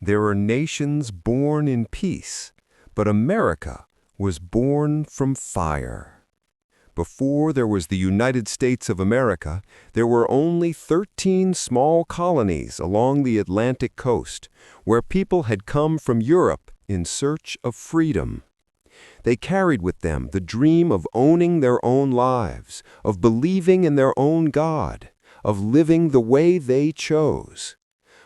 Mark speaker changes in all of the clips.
Speaker 1: There are nations born in peace, but America was born from fire. Before there was the United States of America, there were only 13 small colonies along the Atlantic coast, where people had come from Europe in search of freedom. They carried with them the dream of owning their own lives, of believing in their own God, of living the way they chose.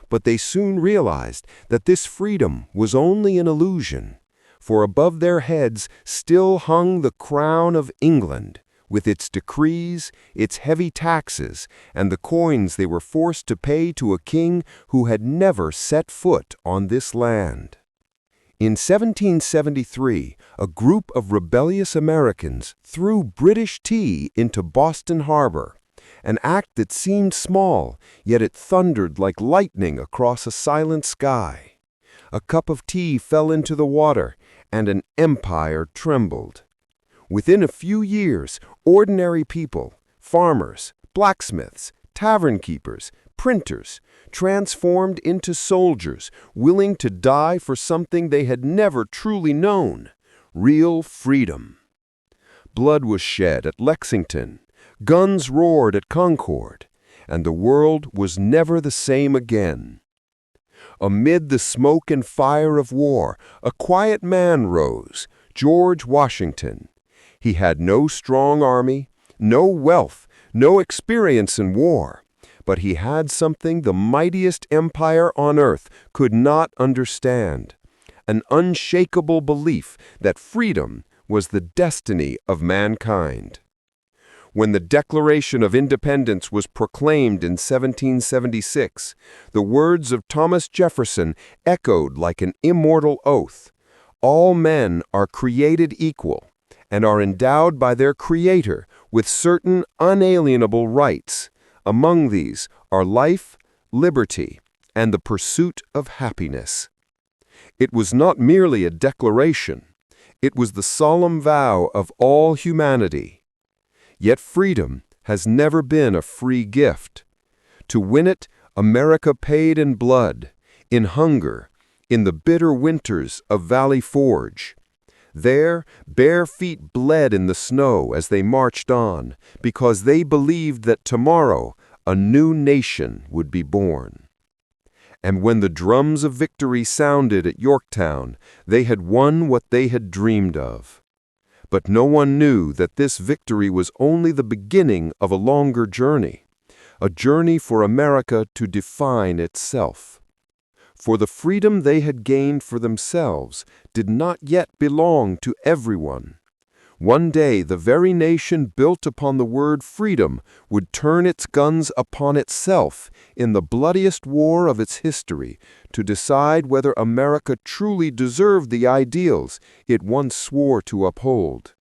Speaker 1: But they soon realized that this freedom was only an illusion, for above their heads still hung the crown of England, with its decrees, its heavy taxes, and the coins they were forced to pay to a king who had never set foot on this land. In 1773, a group of rebellious Americans threw British tea into Boston Harbor, an act that seemed small, yet it thundered like lightning across a silent sky. A cup of tea fell into the water, and an empire trembled. Within a few years, ordinary people, farmers, blacksmiths, tavern keepers, printers, transformed into soldiers, willing to die for something they had never truly known: real freedom. Blood was shed at Lexington, guns roared at Concord, and the world was never the same again. Amid the smoke and fire of war, a quiet man rose, George Washington. He had no strong army, no wealth, no experience in war, but he had something the mightiest empire on earth could not understand: an unshakable belief that freedom was the destiny of mankind. When the Declaration of Independence was proclaimed in 1776, the words of Thomas Jefferson echoed like an immortal oath: "All men are created equal, and are endowed by their Creator with certain unalienable rights. Among these are life, liberty, and the pursuit of happiness." It was not merely a declaration. It was the solemn vow of all humanity. Yet freedom has never been a free gift. To win it, America paid in blood, in hunger, in the bitter winters of Valley Forge. There, bare feet bled in the snow as they marched on, because they believed that tomorrow a new nation would be born. And when the drums of victory sounded at Yorktown, they had won what they had dreamed of. But no one knew that this victory was only the beginning of a longer journey, a journey for America to define itself. For the freedom they had gained for themselves did not yet belong to everyone. One day the very nation built upon the word freedom would turn its guns upon itself in the bloodiest war of its history to decide whether America truly deserved the ideals it once swore to uphold.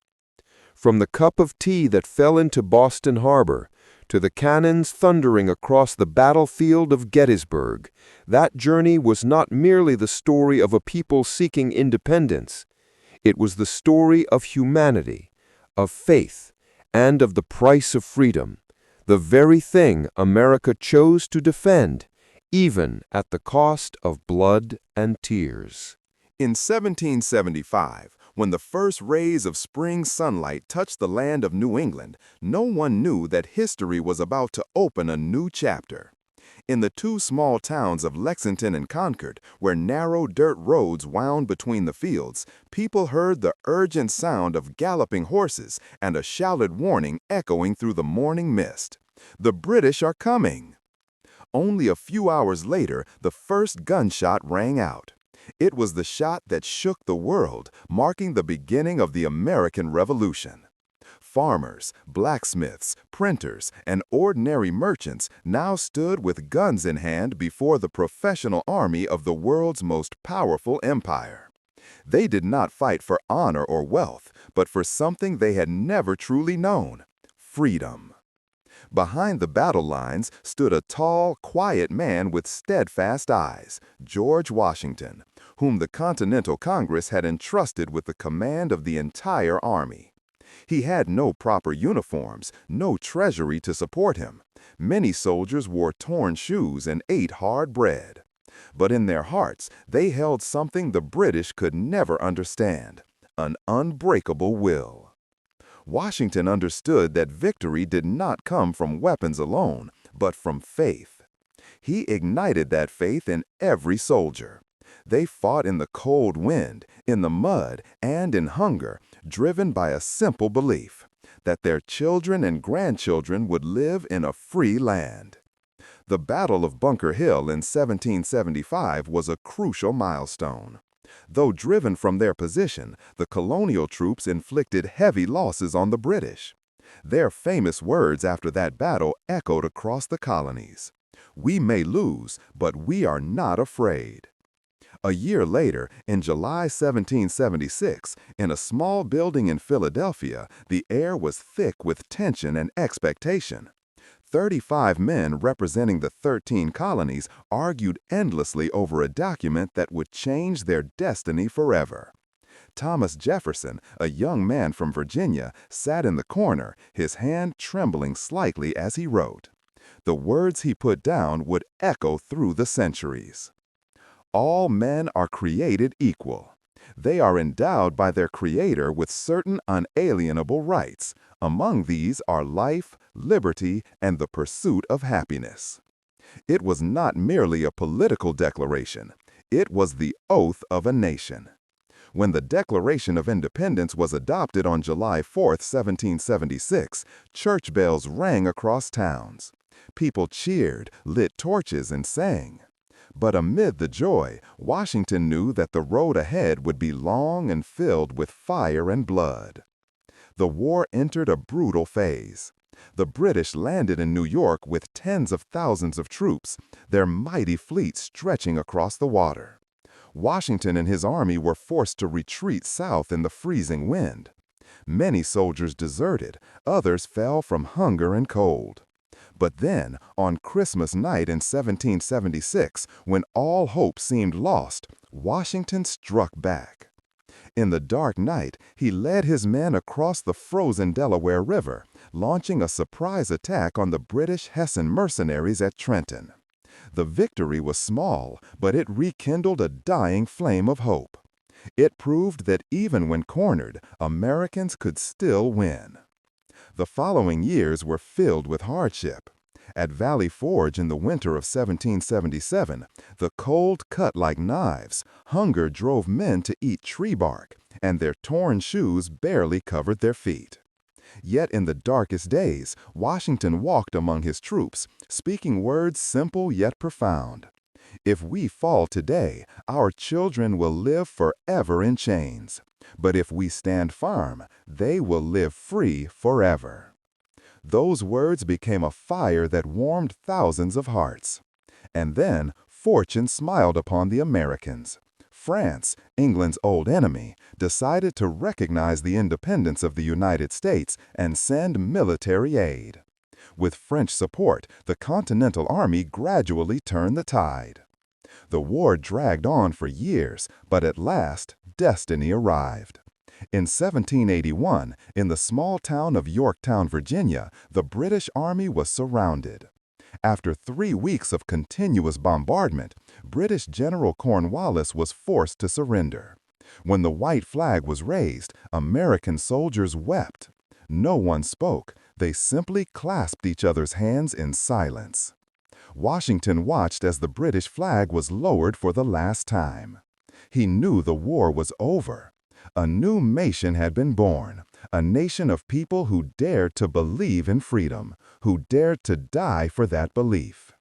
Speaker 1: From the cup of tea that fell into Boston Harbor to the cannons thundering across the battlefield of Gettysburg, that journey was not merely the story of a people seeking independence. It was the story of humanity, of faith, and of the price of freedom, the very thing America chose to defend, even at the cost of blood and tears.
Speaker 2: In 1775, when the first rays of spring sunlight touched the land of New England, no one knew that history was about to open a new chapter. In the two small towns of Lexington and Concord, where narrow dirt roads wound between the fields, people heard the urgent sound of galloping horses and a shouted warning echoing through the morning mist: "The British are coming!" Only a few hours later, the first gunshot rang out. It was the shot that shook the world, marking the beginning of the American Revolution. Farmers, blacksmiths, printers, and ordinary merchants now stood with guns in hand before the professional army of the world's most powerful empire. They did not fight for honor or wealth, but for something they had never truly known: freedom. Behind the battle lines stood a tall, quiet man with steadfast eyes, George Washington, whom the Continental Congress had entrusted with the command of the entire army. He had no proper uniforms, no treasury to support him. Many soldiers wore torn shoes and ate hard bread. But in their hearts, they held something the British could never understand: an unbreakable will. Washington understood that victory did not come from weapons alone, but from faith. He ignited that faith in every soldier. They fought in the cold wind, in the mud, and in hunger, driven by a simple belief: that their children and grandchildren would live in a free land. The Battle of Bunker Hill in 1775 was a crucial milestone. Though driven from their position, the colonial troops inflicted heavy losses on the British. Their famous words after that battle echoed across the colonies: "We may lose, but we are not afraid." A year later, in July 1776, in a small building in Philadelphia, the air was thick with tension and expectation. 35 men representing the 13 colonies argued endlessly over a document that would change their destiny forever. Thomas Jefferson, a young man from Virginia, sat in the corner, his hand trembling slightly as he wrote. The words he put down would echo through the centuries. All men are created equal. They are endowed by their Creator with certain unalienable rights. Among these are life, liberty, and the pursuit of happiness. It was not merely a political declaration. It was the oath of a nation. When the Declaration of Independence was adopted on July 4, 1776, church bells rang across towns. People cheered, lit torches, and sang. But amid the joy, Washington knew that the road ahead would be long and filled with fire and blood. The war entered a brutal phase. The British landed in New York with tens of thousands of troops, their mighty fleet stretching across the water. Washington and his army were forced to retreat south in the freezing wind. Many soldiers deserted, others fell from hunger and cold. But then, on Christmas night in 1776, when all hope seemed lost, Washington struck back. In the dark night, he led his men across the frozen Delaware River, launching a surprise attack on the British Hessian mercenaries at Trenton. The victory was small, but it rekindled a dying flame of hope. It proved that even when cornered, Americans could still win. The following years were filled with hardship. At Valley Forge in the winter of 1777, the cold cut like knives, hunger drove men to eat tree bark, and their torn shoes barely covered their feet. Yet in the darkest days, Washington walked among his troops, speaking words simple yet profound. "If we fall today, our children will live forever in chains. But if we stand firm, they will live free forever." Those words became a fire that warmed thousands of hearts. And then fortune smiled upon the Americans. France, England's old enemy, decided to recognize the independence of the United States and send military aid. With French support, the Continental Army gradually turned the tide. The war dragged on for years, but at last, destiny arrived. In 1781, in the small town of Yorktown, Virginia, the British Army was surrounded. After 3 weeks of continuous bombardment, British General Cornwallis was forced to surrender. When the white flag was raised, American soldiers wept. No one spoke. They simply clasped each other's hands in silence. Washington watched as the British flag was lowered for the last time. He knew the war was over. A new nation had been born, a nation of people who dared to believe in freedom, who dared to die for that belief.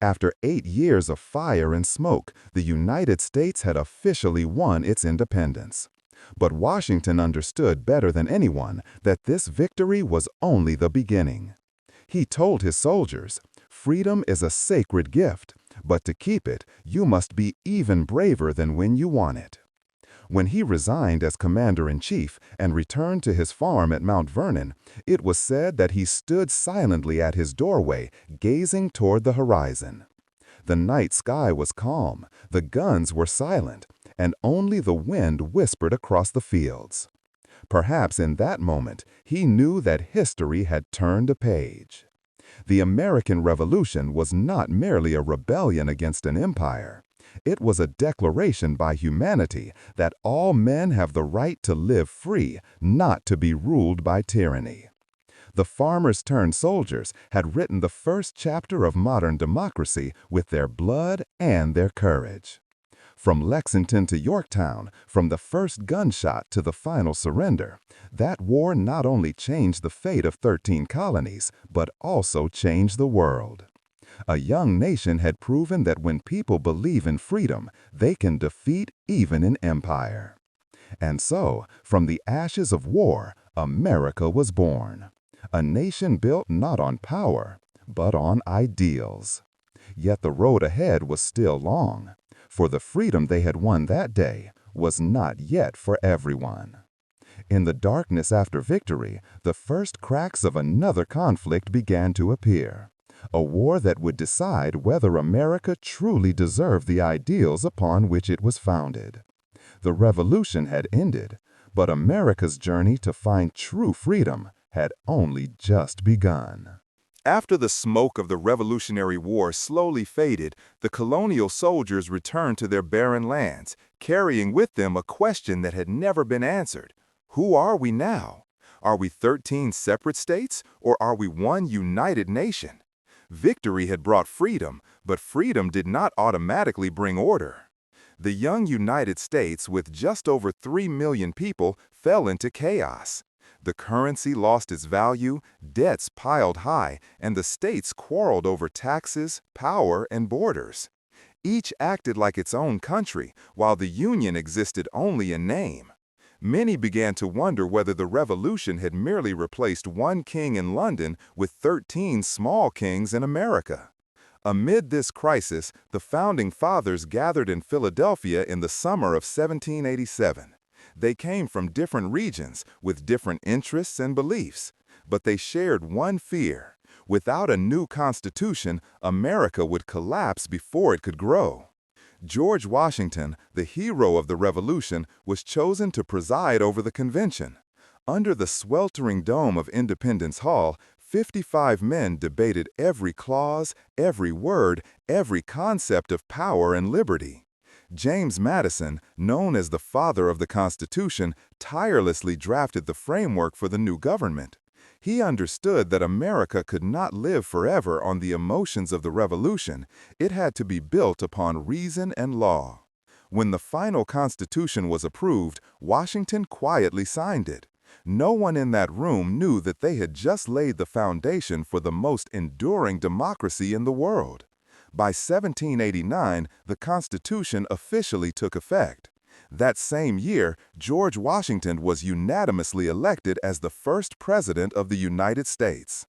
Speaker 2: After 8 years of fire and smoke, the United States had officially won its independence. But Washington understood better than anyone that this victory was only the beginning. He told his soldiers, "Freedom is a sacred gift, but to keep it, you must be even braver than when you won it." When he resigned as commander-in-chief and returned to his farm at Mount Vernon, it was said that he stood silently at his doorway, gazing toward the horizon. The night sky was calm, the guns were silent, and only the wind whispered across the fields. Perhaps in that moment, he knew that history had turned a page. The American Revolution was not merely a rebellion against an empire. It was a declaration by humanity that all men have the right to live free, not to be ruled by tyranny. The farmers-turned-soldiers had written the first chapter of modern democracy with their blood and their courage. From Lexington to Yorktown, from the first gunshot to the final surrender, that war not only changed the fate of 13 colonies, but also changed the world. A young nation had proven that when people believe in freedom, they can defeat even an empire. And so, from the ashes of war, America was born. A nation built not on power, but on ideals. Yet the road ahead was still long, for the freedom they had won that day was not yet for everyone. In the darkness after victory, the first cracks of another conflict began to appear. A war that would decide whether America truly deserved the ideals upon which it was founded. The revolution had ended, but America's journey to find true freedom had only just begun.
Speaker 3: After the smoke of the Revolutionary War slowly faded, the colonial soldiers returned to their barren lands, carrying with them a question that had never been answered. Who are we now? Are we 13 separate states, or are we one united nation? Victory had brought freedom, but freedom did not automatically bring order. The young United States, with just over 3 million people, fell into chaos. The currency lost its value, debts piled high, and the states quarreled over taxes, power, and borders. Each acted like its own country, while the Union existed only in name. Many began to wonder whether the revolution had merely replaced one king in London with 13 small kings in America. Amid this crisis, the Founding Fathers gathered in Philadelphia in the summer of 1787. They came from different regions with different interests and beliefs, but they shared one fear. Without a new constitution, America would collapse before it could grow. George Washington, the hero of the Revolution, was chosen to preside over the convention. Under the sweltering dome of Independence Hall, 55 men debated every clause, every word, every concept of power and liberty. James Madison, known as the father of the Constitution, tirelessly drafted the framework for the new government. He understood that America could not live forever on the emotions of the Revolution. It had to be built upon reason and law. When the final Constitution was approved, Washington quietly signed it. No one in that room knew that they had just laid the foundation for the most enduring democracy in the world. By 1789, the Constitution officially took effect. That same year, George Washington was unanimously elected as the first president of the United States.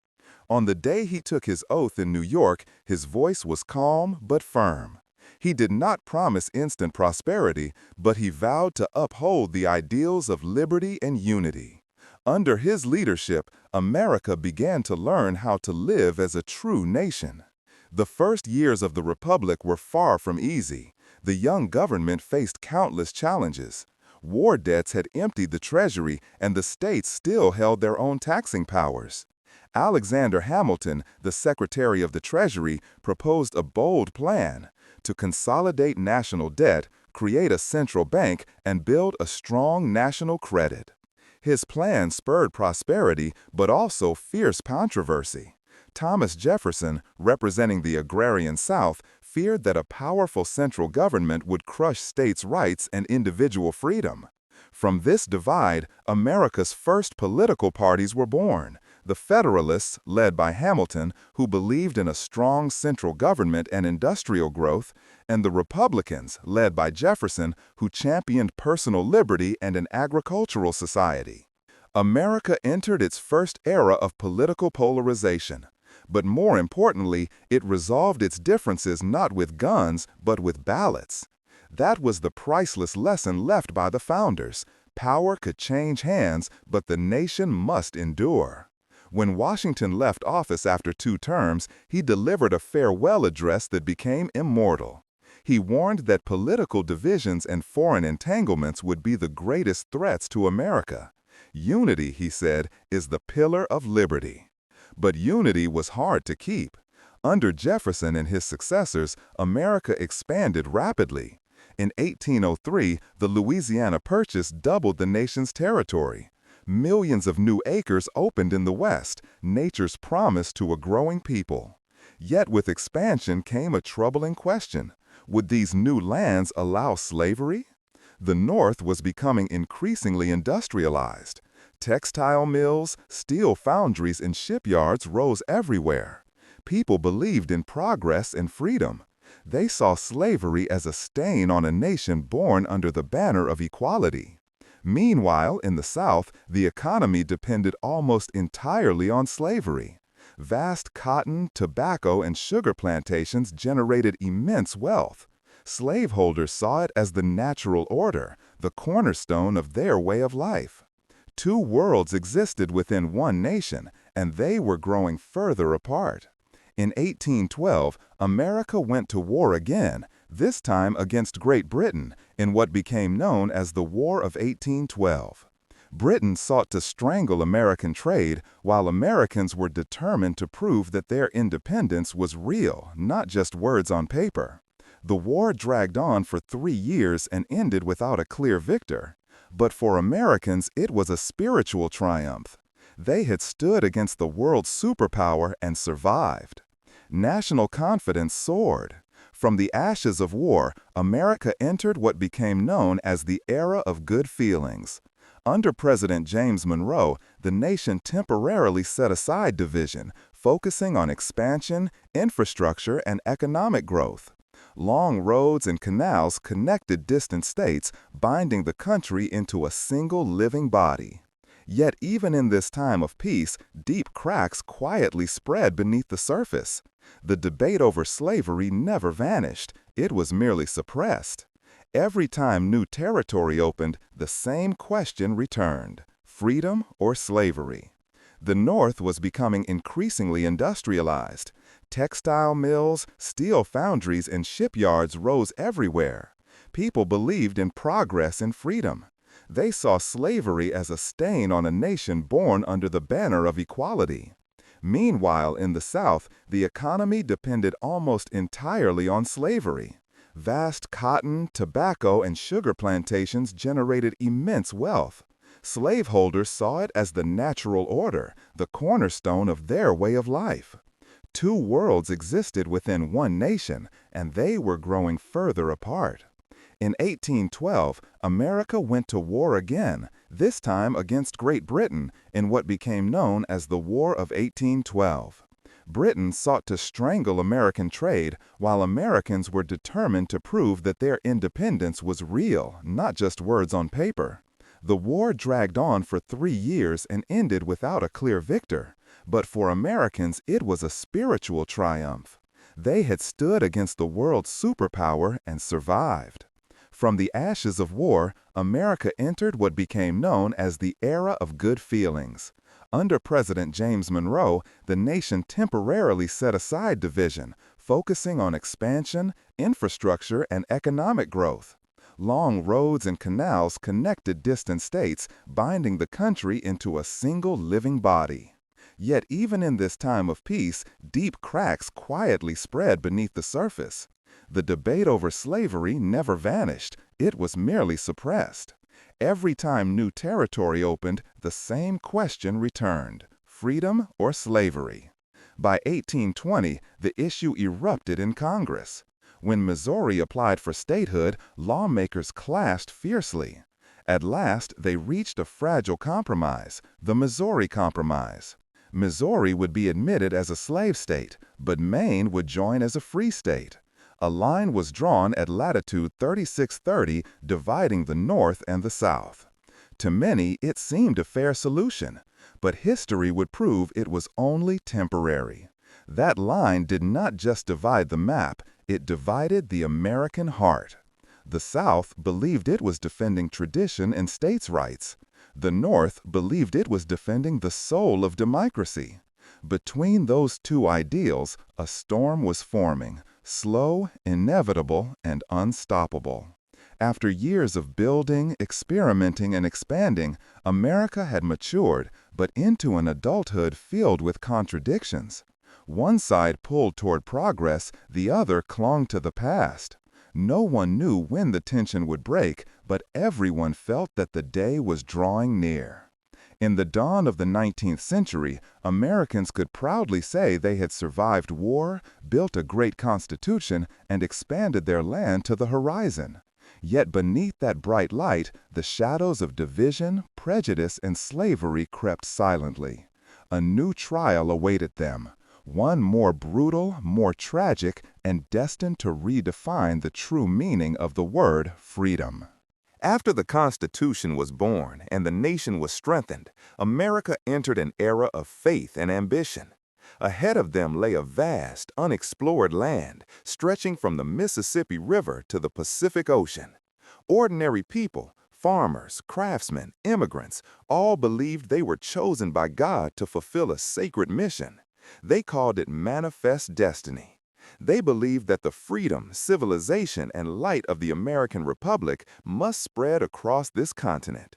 Speaker 3: On the day he took his oath in New York, his voice was calm but firm. He did not promise instant prosperity, but he vowed to uphold the ideals of liberty and unity. Under his leadership, America began to learn how to live as a true nation. The first years of the Republic were far from easy. The young government faced countless challenges. War debts had emptied the treasury, and the states still held their own taxing powers. Alexander Hamilton, the Secretary of the Treasury, proposed a bold plan to consolidate national debt, create a central bank, and build a strong national credit. His plan spurred prosperity, but also fierce controversy. Thomas Jefferson, representing the agrarian South, feared that a powerful central government would crush states' rights and individual freedom. From this divide, America's first political parties were born. The Federalists, led by Hamilton, who believed in a strong central government and industrial growth, and the Republicans, led by Jefferson, who championed personal liberty and an agricultural society. America entered its first era of political polarization. But more importantly, it resolved its differences not with guns, but with ballots. That was the priceless lesson left by the founders. Power could change hands, but the nation must endure. When Washington left office after 2 terms, he delivered a farewell address that became immortal. He warned that political divisions and foreign entanglements would be the greatest threats to America. Unity, he said, is the pillar of liberty. But unity was hard to keep. Under Jefferson and his successors, America expanded rapidly. In 1803, the Louisiana Purchase doubled the nation's territory. Millions of new acres opened in the West, nature's promise to a growing people. Yet with expansion came a troubling question. Would these new lands allow slavery? The North was becoming increasingly industrialized. Textile mills, steel foundries, and shipyards rose everywhere. People believed in progress and freedom. They saw slavery as a stain on a nation born under the banner of equality. Meanwhile, in the South, the economy depended almost entirely on slavery. Vast cotton, tobacco, and sugar plantations generated immense wealth. Slaveholders saw it as the natural order, the cornerstone of their way of life. Two worlds existed within one nation, and they were growing further apart. In 1812, America went to war again, this time against Great Britain, in what became known as the War of 1812. Britain sought to strangle American trade, while Americans were determined to prove that their independence was real, not just words on paper. The war dragged on for 3 years and ended without a clear victor. But for Americans, it was a spiritual triumph. They had stood against the world's superpower and survived. National confidence soared. From the ashes of war, America entered what became known as the era of good feelings. Under President James Monroe, the nation temporarily set aside division, focusing on expansion, infrastructure, and economic growth. Long roads and canals connected distant states, binding the country into a single living body. Yet even in this time of peace, deep cracks quietly spread beneath the surface. The debate over slavery never vanished, it was merely suppressed. Every time new territory opened, the same question returned: freedom or slavery? The North was becoming increasingly industrialized. Textile mills, steel foundries, and shipyards rose everywhere. People believed in progress and freedom. They saw slavery as a stain on a nation born under the banner of equality. Meanwhile, in the South, the economy depended almost entirely on slavery. Vast cotton, tobacco, and sugar plantations generated immense wealth. Slaveholders saw it as the natural order, the cornerstone of their way of life. Two worlds existed within one nation, and they were growing further apart. In 1812, America went to war again, this time against Great Britain, in what became known as the War of 1812. Britain sought to strangle American trade, while Americans were determined to prove that their independence was real, not just words on paper. The war dragged on for 3 years and ended without a clear victor. But for Americans, it was a spiritual triumph. They had stood against the world's superpower and survived. From the ashes of war, America entered what became known as the era of good feelings. Under President James Monroe, the nation temporarily set aside division, focusing on expansion, infrastructure, and economic growth. Long roads and canals connected distant states, binding the country into a single living body. Yet even in this time of peace, deep cracks quietly spread beneath the surface. The debate over slavery never vanished, it was merely suppressed. Every time new territory opened, the same question returned: freedom or slavery? By 1820, the issue erupted in Congress. When Missouri applied for statehood, lawmakers clashed fiercely. At last, they reached a fragile compromise, the Missouri Compromise. Missouri would be admitted as a slave state, but Maine would join as a free state. A line was drawn at latitude 3630, dividing the North and the South. To many, it seemed a fair solution, but history would prove it was only temporary. That line did not just divide the map, it divided the American heart. The South believed it was defending tradition and states' rights. The North believed it was defending the soul of democracy. Between those two ideals, a storm was forming, slow, inevitable, and unstoppable. After years of building, experimenting, and expanding, America had matured, but into an adulthood filled with contradictions. One side pulled toward progress, the other clung to the past. No one knew when the tension would break, but everyone felt that the day was drawing near. In the dawn of the 19th century, Americans could proudly say they had survived war, built a great constitution, and expanded their land to the horizon. Yet beneath that bright light, the shadows of division, prejudice, and slavery crept silently. A new trial awaited them, one more brutal, more tragic, and destined to redefine the true meaning of the word freedom.
Speaker 2: After the Constitution was born and the nation was strengthened, America entered an era of faith and ambition. Ahead of them lay a vast, unexplored land stretching from the Mississippi River to the Pacific Ocean. Ordinary people, farmers, craftsmen, immigrants, all believed they were chosen by God to fulfill a sacred mission. They called it manifest destiny. They believed that the freedom, civilization, and light of the American Republic must spread across this continent.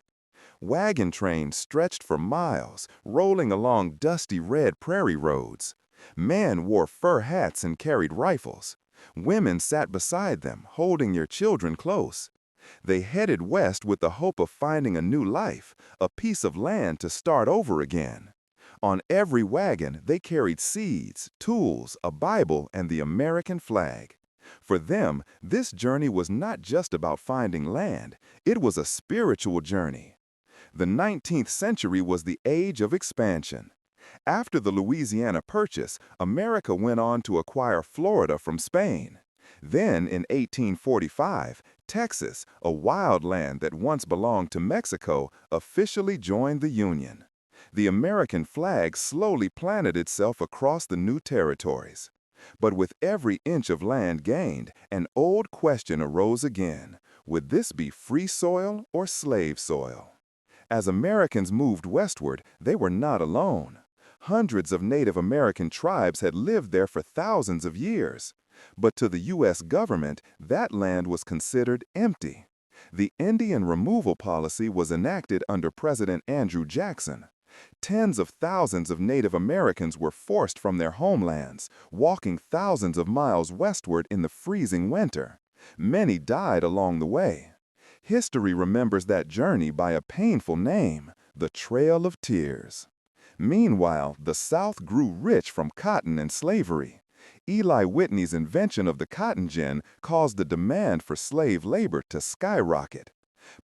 Speaker 2: Wagon trains stretched for miles, rolling along dusty red prairie roads. Men wore fur hats and carried rifles. Women sat beside them, holding their children close. They headed west with the hope of finding a new life, a piece of land to start over again. On every wagon, they carried seeds, tools, a Bible, and the American flag. For them, this journey was not just about finding land, it was a spiritual journey. The 19th century was the age of expansion. After the Louisiana Purchase, America went on to acquire Florida from Spain. Then, in 1845, Texas, a wild land that once belonged to Mexico, officially joined the Union. The American flag slowly planted itself across the new territories. But with every inch of land gained, an old question arose again. Would this be free soil or slave soil? As Americans moved westward, they were not alone. Hundreds of Native American tribes had lived there for thousands of years. But to the U.S. government, that land was considered empty. The Indian removal policy was enacted under President Andrew Jackson. Tens of thousands of Native Americans were forced from their homelands, walking thousands of miles westward in the freezing winter. Many died along the way. History remembers that journey by a painful name, the Trail of Tears. Meanwhile, the South grew rich from cotton and slavery. Eli Whitney's invention of the cotton gin caused the demand for slave labor to skyrocket.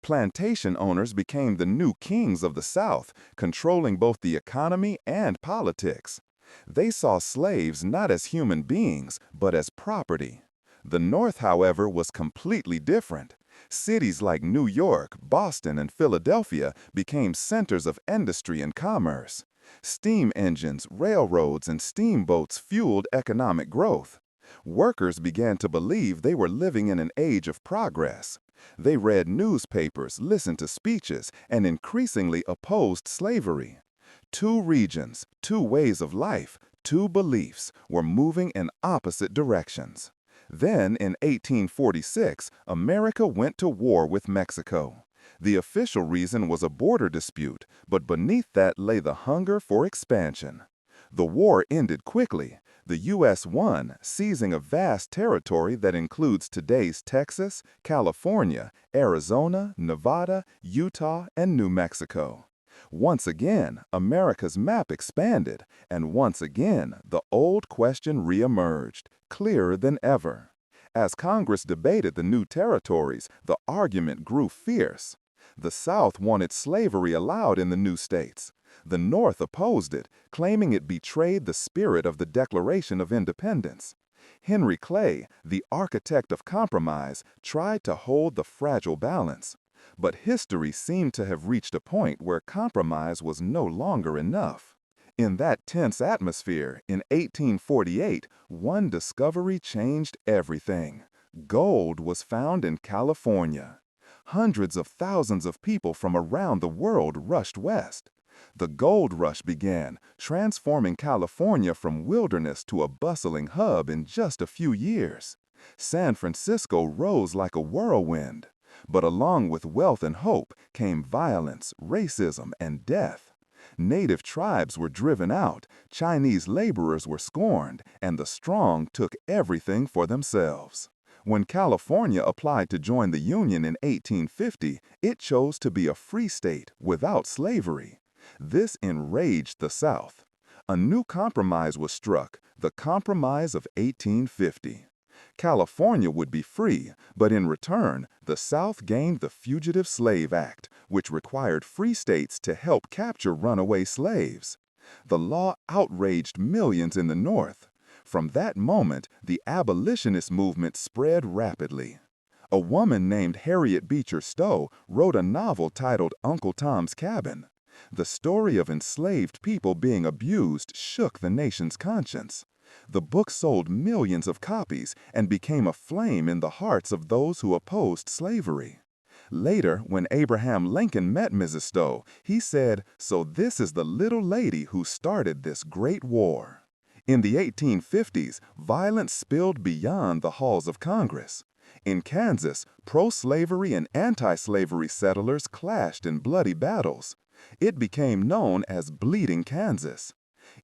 Speaker 2: Plantation owners became the new kings of the South, controlling both the economy and politics. They saw slaves not as human beings, but as property. The North, however, was completely different. Cities like New York, Boston, and Philadelphia became centers of industry and commerce. Steam engines, railroads, and steamboats fueled economic growth. Workers began to believe they were living in an age of progress. They read newspapers, listened to speeches, and increasingly opposed slavery. Two regions, two ways of life, two beliefs were moving in opposite directions. Then, in 1846, America went to war with Mexico. The official reason was a border dispute, but beneath that lay the hunger for expansion. The war ended quickly. The U.S. won, seizing a vast territory that includes today's Texas, California, Arizona, Nevada, Utah, and New Mexico. Once again, America's map expanded, and once again, the old question reemerged, clearer than ever. As Congress debated the new territories, the argument grew fierce. The South wanted slavery allowed in the new states. The North opposed it, claiming it betrayed the spirit of the Declaration of Independence. Henry Clay, the architect of compromise, tried to hold the fragile balance. But history seemed to have reached a point where compromise was no longer enough. In that tense atmosphere, in 1848, one discovery changed everything. Gold was found in California. Hundreds of thousands of people from around the world rushed west. The gold rush began, transforming California from wilderness to a bustling hub in just a few years. San Francisco rose like a whirlwind. But along with wealth and hope came violence, racism, and death. Native tribes were driven out, Chinese laborers were scorned, and the strong took everything for themselves. When California applied to join the Union in 1850, it chose to be a free state without slavery. This enraged the South. A new compromise was struck, the Compromise of 1850. California would be free, but in return, the South gained the Fugitive Slave Act, which required free states to help capture runaway slaves. The law outraged millions in the North. From that moment, the abolitionist movement spread rapidly. A woman named Harriet Beecher Stowe wrote a novel titled Uncle Tom's Cabin. The story of enslaved people being abused shook the nation's conscience. The book sold millions of copies and became a flame in the hearts of those who opposed slavery. Later, when Abraham Lincoln met Mrs. Stowe, he said, "So this is the little lady who started this great war." In the 1850s, violence spilled beyond the halls of Congress. In Kansas, pro-slavery and anti-slavery settlers clashed in bloody battles. It became known as Bleeding Kansas.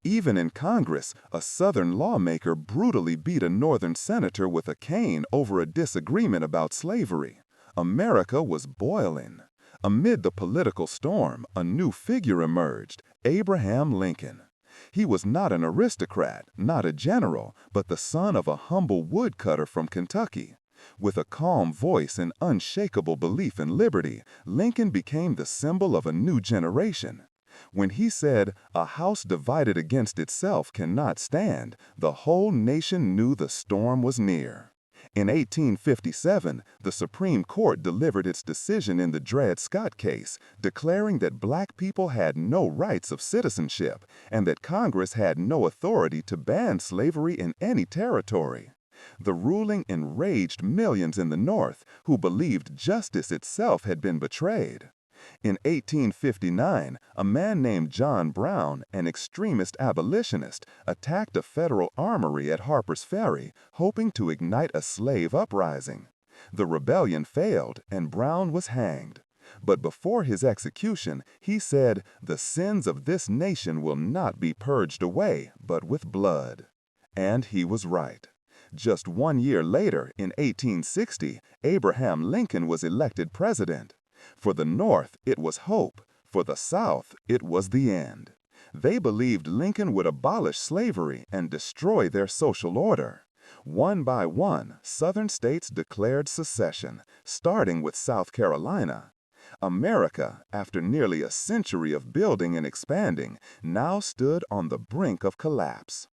Speaker 2: Even in Congress, a Southern lawmaker brutally beat a Northern senator with a cane over a disagreement about slavery. America was boiling. Amid the political storm, a new figure emerged, Abraham Lincoln. He was not an aristocrat, not a general, but the son of a humble woodcutter from Kentucky. With a calm voice and unshakable belief in liberty, Lincoln became the symbol of a new generation. When he said, "A house divided against itself cannot stand," the whole nation knew the storm was near. In 1857, the Supreme Court delivered its decision in the Dred Scott case, declaring that black people had no rights of citizenship and that Congress had no authority to ban slavery in any territory. The ruling enraged millions in the North who believed justice itself had been betrayed. In 1859, a man named John Brown, an extremist abolitionist, attacked a federal armory at Harper's Ferry, hoping to ignite a slave uprising. The rebellion failed, and Brown was hanged. But before his execution, he said, "The sins of this nation will not be purged away, but with blood." And he was right. Just 1 year later, in 1860, Abraham Lincoln was elected president. For the North, it was hope. For the South, it was the end. They believed Lincoln would abolish slavery and destroy their social order. One by one, Southern states declared secession, starting with South Carolina. America, after nearly a century of building and expanding, now stood on the brink of collapse.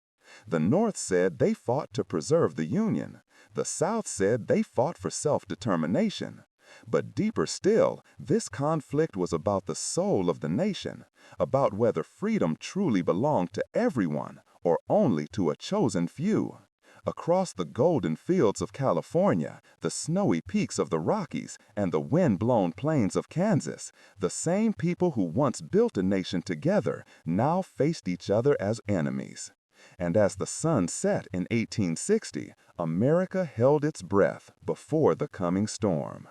Speaker 2: The North said they fought to preserve the Union. The South said they fought for self-determination. But deeper still, this conflict was about the soul of the nation, about whether freedom truly belonged to everyone or only to a chosen few. Across the golden fields of California, the snowy peaks of the Rockies, and the wind-blown plains of Kansas, the same people who once built a nation together now faced each other as enemies. And as the sun set in 1860, America held its breath before the coming storm.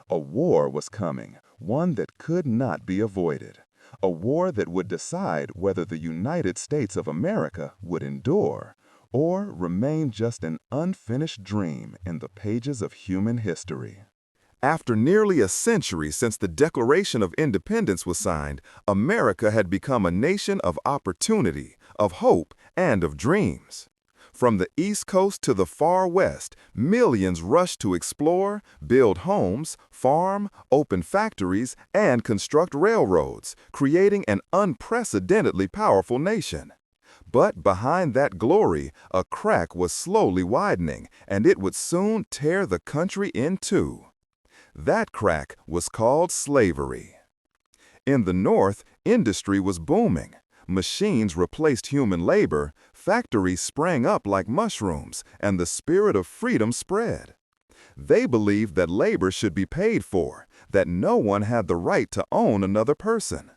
Speaker 2: A war was coming, one that could not be avoided. A war that would decide whether the United States of America would endure or remain just an unfinished dream in the pages of human history.
Speaker 3: After nearly a century since the Declaration of Independence was signed, America had become a nation of opportunity, of hope, and of dreams. From the East Coast to the far West, millions rushed to explore, build homes, farm, open factories, and construct railroads, creating an unprecedentedly powerful nation. But behind that glory, a crack was slowly widening, and it would soon tear the country in two. That crack was called slavery. In the North, industry was booming. Machines replaced human labor, factories sprang up like mushrooms, and the spirit of freedom spread. They believed that labor should be paid for, that no one had the right to own another person.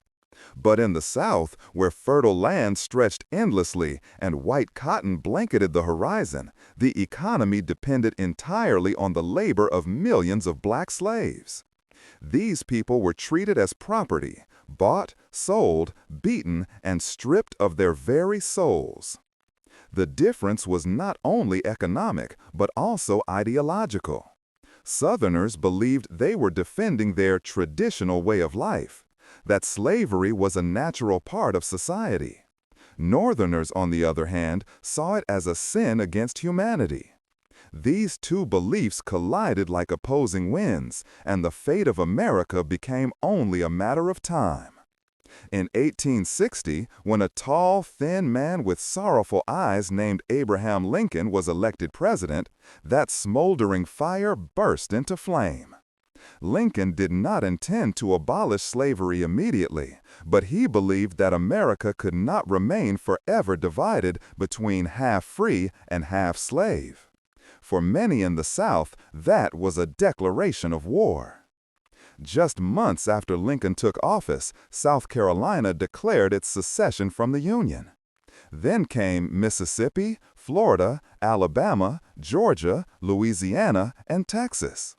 Speaker 3: But in the South, where fertile land stretched endlessly and white cotton blanketed the horizon, the economy depended entirely on the labor of millions of black slaves.
Speaker 2: These people were treated as property, bought, sold, beaten, and stripped of their very souls. The difference was not only economic, but also ideological. Southerners believed they were defending their traditional way of life, that slavery was a natural part of society. Northerners, on the other hand, saw it as a sin against humanity. These two beliefs collided like opposing winds, and the fate of America became only a matter of time. In 1860, when a tall, thin man with sorrowful eyes named Abraham Lincoln was elected president, that smoldering fire burst into flame. Lincoln did not intend to abolish slavery immediately, but he believed that America could not remain forever divided between half free and half slave. For many in the South, that was a declaration of war. Just months after Lincoln took office, South Carolina declared its secession from the Union. Then came Mississippi, Florida, Alabama, Georgia, Louisiana, and Texas.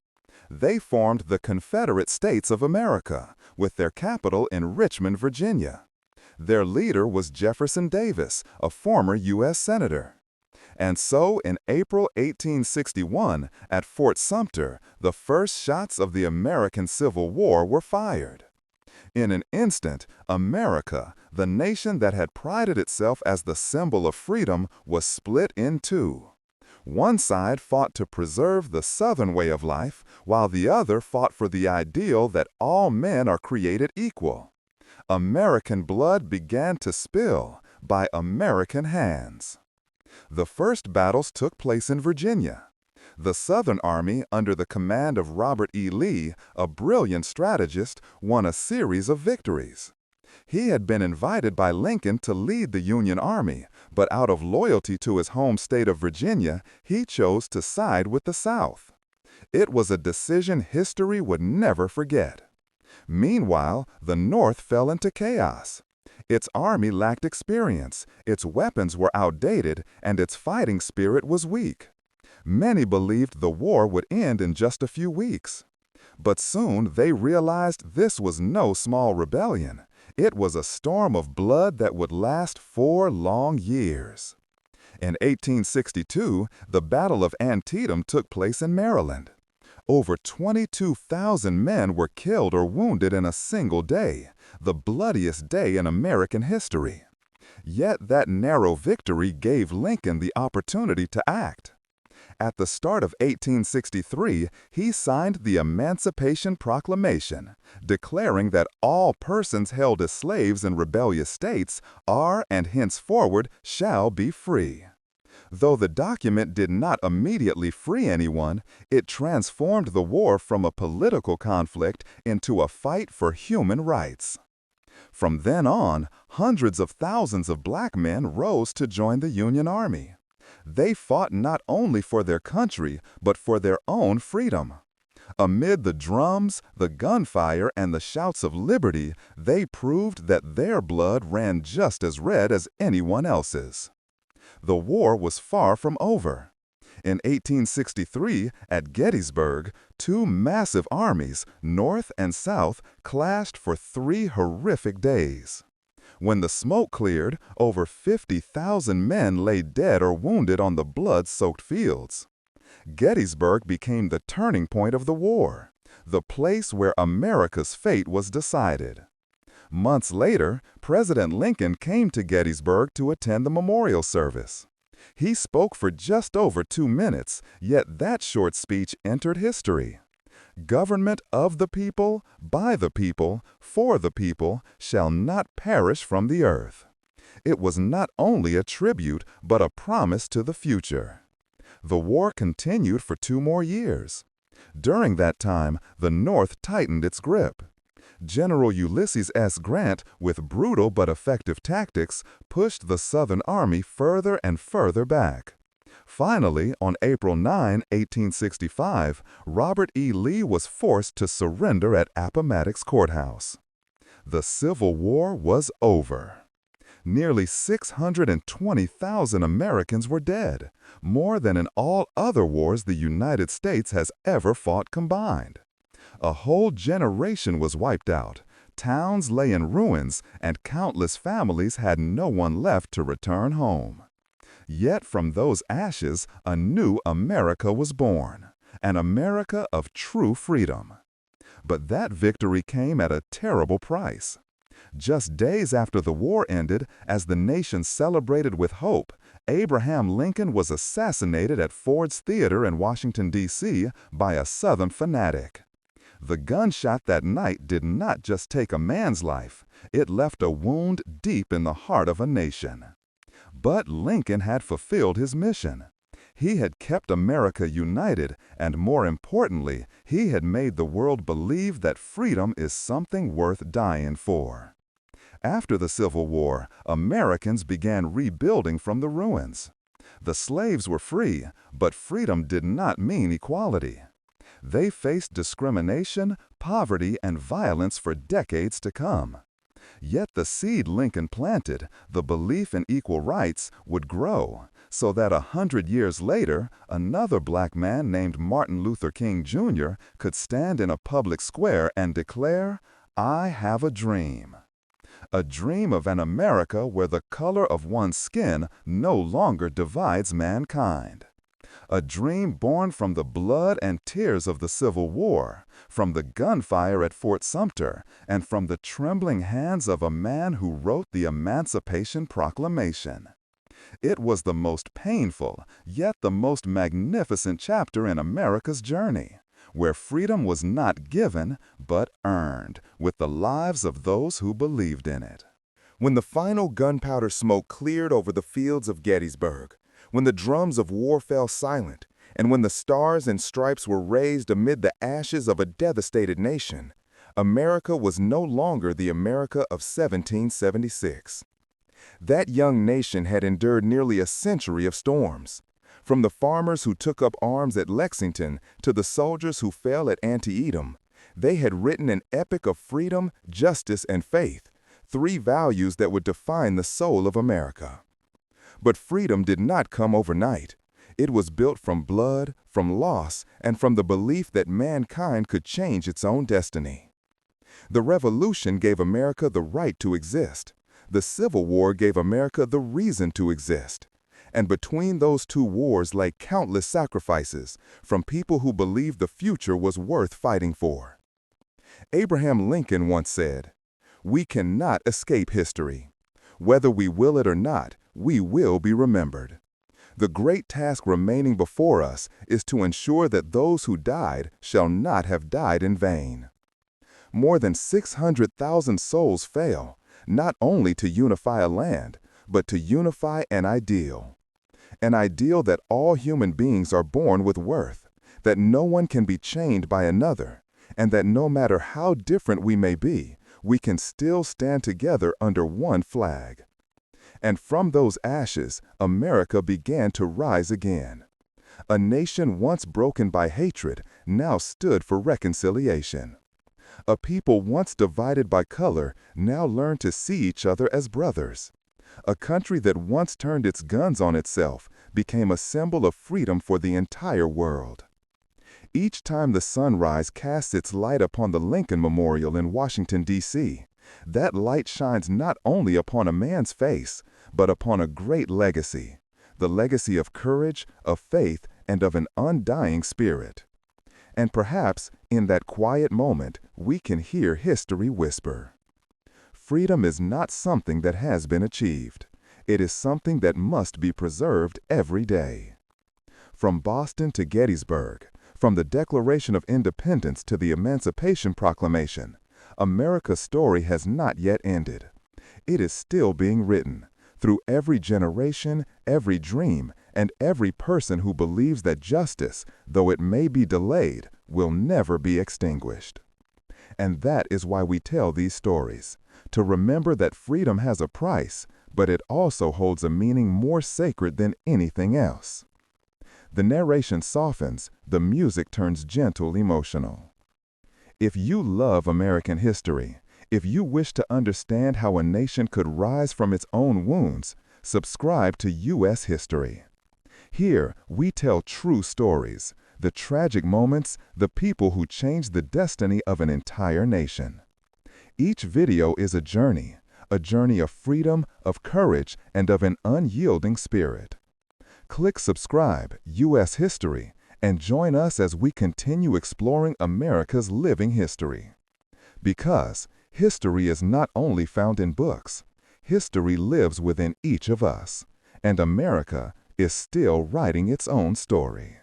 Speaker 2: They formed the Confederate States of America, with their capital in Richmond, Virginia. Their leader was Jefferson Davis, a former U.S. Senator. And so, in April 1861, at Fort Sumter, the first shots of the American Civil War were fired. In an instant, America, the nation that had prided itself as the symbol of freedom, was split in two. One side fought to preserve the Southern way of life, while the other fought for the ideal that all men are created equal. American blood began to spill by American hands. The first battles took place in Virginia. The Southern Army, under the command of Robert E. Lee, a brilliant strategist, won a series of victories. He had been invited by Lincoln to lead the Union Army, but out of loyalty to his home state of Virginia, he chose to side with the South. It was a decision history would never forget. Meanwhile, the North fell into chaos. Its army lacked experience, its weapons were outdated, and its fighting spirit was weak. Many believed the war would end in just a few weeks. But soon they realized this was no small rebellion. It was a storm of blood that would last 4 long years. In 1862, the Battle of Antietam took place in Maryland. Over 22,000 men were killed or wounded in a single day, the bloodiest day in American history. Yet that narrow victory gave Lincoln the opportunity to act. At the start of 1863, he signed the Emancipation Proclamation, declaring that all persons held as slaves in rebellious states are and henceforward shall be free. Though the document did not immediately free anyone, it transformed the war from a political conflict into a fight for human rights. From then on, hundreds of thousands of black men rose to join the Union Army. They fought not only for their country, but for their own freedom. Amid the drums, the gunfire, and the shouts of liberty, they proved that their blood ran just as red as anyone else's. The war was far from over. In 1863, at Gettysburg, two massive armies, North and South, clashed for 3 horrific days. When the smoke cleared, over 50,000 men lay dead or wounded on the blood-soaked fields. Gettysburg became the turning point of the war, the place where America's fate was decided. Months later, President Lincoln came to Gettysburg to attend the memorial service. He spoke for just over 2 minutes, yet that short speech entered history. Government of the people, by the people, for the people, shall not perish from the earth. It was not only a tribute, but a promise to the future. The war continued for 2 more years. During that time, the North tightened its grip. General Ulysses S. Grant, with brutal but effective tactics, pushed the Southern Army further and further back. Finally, on April 9, 1865, Robert E. Lee was forced to surrender at Appomattox Courthouse. The Civil War was over. Nearly 620,000 Americans were dead, more than in all other wars the United States has ever fought combined. A whole generation was wiped out. Towns lay in ruins, and countless families had no one left to return home. Yet from those ashes, a new America was born, an America of true freedom. But that victory came at a terrible price. Just days after the war ended, as the nation celebrated with hope, Abraham Lincoln was assassinated at Ford's Theater in Washington, D.C. by a Southern fanatic. The gunshot that night did not just take a man's life, it left a wound deep in the heart of a nation. But Lincoln had fulfilled his mission. He had kept America united, and more importantly, he had made the world believe that freedom is something worth dying for. After the Civil War, Americans began rebuilding from the ruins. The slaves were free, but freedom did not mean equality. They faced discrimination, poverty, and violence for decades to come. Yet the seed Lincoln planted, the belief in equal rights, would grow, so that 100 years later, another black man named Martin Luther King Jr. could stand in a public square and declare, "I have a dream." A dream of an America where the color of one's skin no longer divides mankind. A dream born from the blood and tears of the Civil War, from the gunfire at Fort Sumter, and from the trembling hands of a man who wrote the Emancipation Proclamation. It was the most painful, yet the most magnificent chapter in America's journey, where freedom was not given, but earned, with the lives of those who believed in it.
Speaker 3: When the final gunpowder smoke cleared over the fields of Gettysburg, when the drums of war fell silent, and when the stars and stripes were raised amid the ashes of a devastated nation, America was no longer the America of 1776. That young nation had endured nearly a century of storms. From the farmers who took up arms at Lexington to the soldiers who fell at Antietam, they had written an epic of freedom, justice, and faith, three values that would define the soul of America. But freedom did not come overnight. It was built from blood, from loss, and from the belief that mankind could change its own destiny. The Revolution gave America the right to exist. The Civil War gave America the reason to exist. And between those two wars lay countless sacrifices from people who believed the future was worth fighting for. Abraham Lincoln once said, "We cannot escape history. Whether we will it or not, we will be remembered." The great task remaining before us is to ensure that those who died shall not have died in vain. More than 600,000 souls fell, not only to unify a land, but to unify an ideal. An ideal that all human beings are born with worth, that no one can be chained by another, and that no matter how different we may be, we can still stand together under one flag. And from those ashes, America began to rise again. A nation once broken by hatred now stood for reconciliation. A people once divided by color now learned to see each other as brothers. A country that once turned its guns on itself became a symbol of freedom for the entire world. Each time the sunrise casts its light upon the Lincoln Memorial in Washington, D.C., that light shines not only upon a man's face, but upon a great legacy, the legacy of courage, of faith, and of an undying spirit. And perhaps, in that quiet moment, we can hear history whisper. Freedom is not something that has been achieved. It is something that must be preserved every day. From Boston to Gettysburg, from the Declaration of Independence to the Emancipation Proclamation, America's story has not yet ended. It is still being written, through every generation, every dream, and every person who believes that justice, though it may be delayed, will never be extinguished. And that is why we tell these stories, to remember that freedom has a price, but it also holds a meaning more sacred than anything else. The narration softens, the music turns gentle, emotional. If you love American history, if you wish to understand how a nation could rise from its own wounds, subscribe to U.S. History. Here, we tell true stories,
Speaker 2: the tragic moments, the people who changed the destiny of an entire nation. Each video is a journey of freedom, of courage, and of an unyielding spirit. Click subscribe, U.S. History, and join us as we continue exploring America's living history. Because history is not only found in books, history lives within each of us, and America is still writing its own story.